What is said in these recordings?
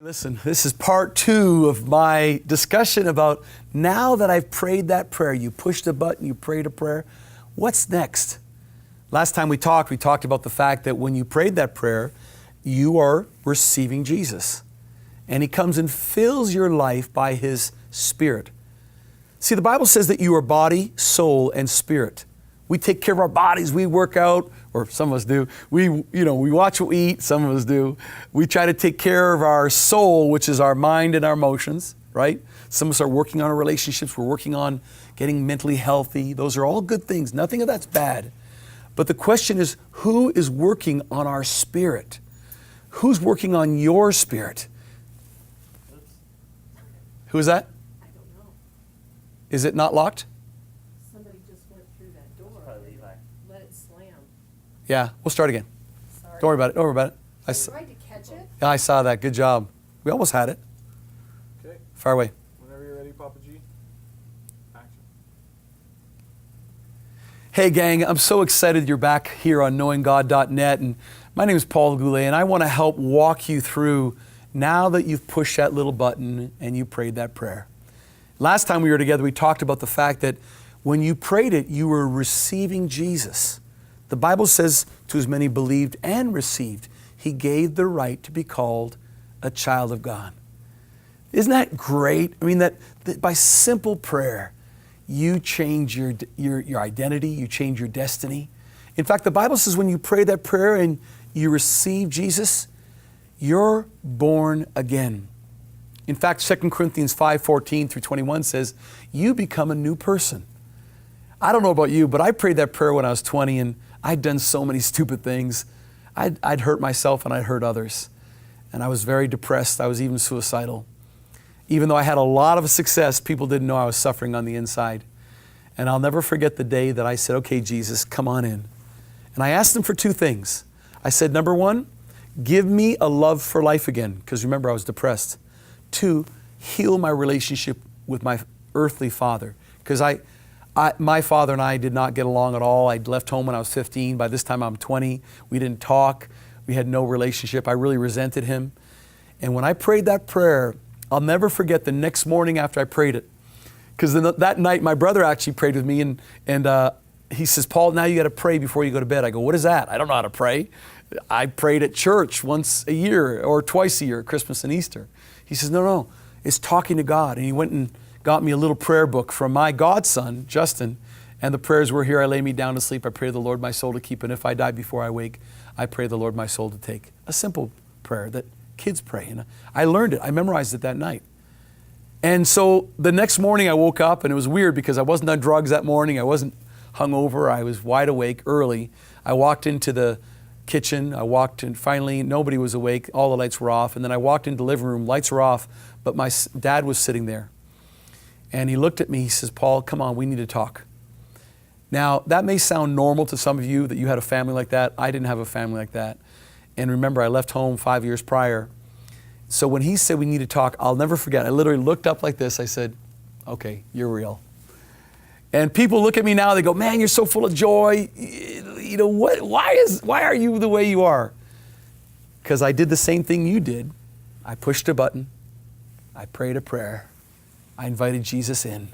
Listen, this is part 2 of my discussion about now that I've prayed that prayer, you pushed a button, you prayed a prayer, what's next? Last time we talked about the fact that when you prayed that prayer, you are receiving Jesus. And He comes and fills your life by His Spirit. See, the Bible says that you are body, soul, and spirit. We take care of our bodies, we work out, or some of us do. We watch what we eat, some of us do. We try to take care of our soul, which is our mind and our emotions, right? Some of us are working on our relationships, we're working on getting mentally healthy. Those are all good things, nothing of that's bad. But the question is, who is working on our spirit? Who's working on your spirit? Who is that? I don't know. Is it not locked? Somebody just went through that door. Let it slam. Yeah, we'll start again. Sorry. Don't worry about it. Don't worry about it. I tried to catch it. Yeah, I saw that. Good job. We almost had it. Okay. Fire away. Whenever you're ready, Papa G. Action. Hey gang, I'm so excited you're back here on KnowingGod.net, and my name is Paul Goulet, and I want to help walk you through now that you've pushed that little button and you prayed that prayer. Last time we were together, we talked about the fact that when you prayed it, you were receiving Jesus. The Bible says, to as many believed and received, He gave the right to be called a child of God. Isn't that great? I mean, that by simple prayer, you change your identity, you change your destiny. In fact, the Bible says when you pray that prayer and you receive Jesus, you're born again. In fact, 2 Corinthians 5:14 through 21 says, you become a new person. I don't know about you, but I prayed that prayer when I was 20 and I'd done so many stupid things. I'd hurt myself and I'd hurt others. And I was very depressed. I was even suicidal. Even though I had a lot of success, people didn't know I was suffering on the inside. And I'll never forget the day that I said, okay, Jesus, come on in. And I asked Him for 2 things. I said, number 1, give me a love for life again, because remember, I was depressed. 2, heal my relationship with my earthly father, because my father and I did not get along at all. I'd left home when I was 15. By this time, I'm 20. We didn't talk. We had no relationship. I really resented him. And when I prayed that prayer, I'll never forget the next morning after I prayed it, because that night, my brother actually prayed with me, and he says, Paul, now you got to pray before you go to bed. I go, what is that? I don't know how to pray. I prayed at church once a year or twice a year, Christmas and Easter. He says, no, it's talking to God. And he went and got me a little prayer book from my godson, Justin, and the prayers were, here I lay me down to sleep, I pray the Lord my soul to keep, and if I die before I wake, I pray the Lord my soul to take. A simple prayer that kids pray. And I learned it. I memorized it that night. And so the next morning I woke up, and it was weird because I wasn't on drugs that morning. I wasn't hungover. I was wide awake early. I walked into the kitchen. I walked in, finally, nobody was awake. All the lights were off. And then I walked into the living room. Lights were off, but my dad was sitting there. And he looked at me. He says, Paul, come on, we need to talk. Now, that may sound normal to some of you that you had a family like that. I didn't have a family like that. And remember, I left home 5 years prior. So when he said we need to talk, I'll never forget. I literally looked up like this. I said, okay, you're real. And people look at me now, they go, man, you're so full of joy. You know, why are you the way you are? Because I did the same thing you did. I pushed a button. I prayed a prayer. I invited Jesus in.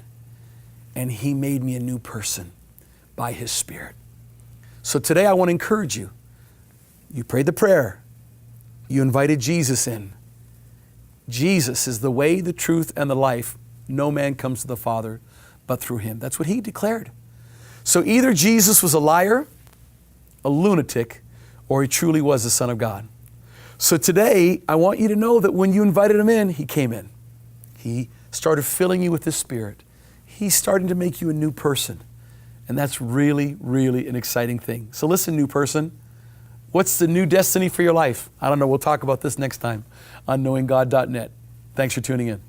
And He made me a new person by His Spirit. So today I want to encourage you. You prayed the prayer. You invited Jesus in. Jesus is the way, the truth, and the life. No man comes to the Father but through Him. That's what He declared. So either Jesus was a liar, a lunatic, or He truly was the Son of God. So today, I want you to know that when you invited Him in, He came in. He started filling you with His Spirit. He's starting to make you a new person. And that's really, really an exciting thing. So listen, new person, what's the new destiny for your life? I don't know. We'll talk about this next time on KnowingGod.net. Thanks for tuning in.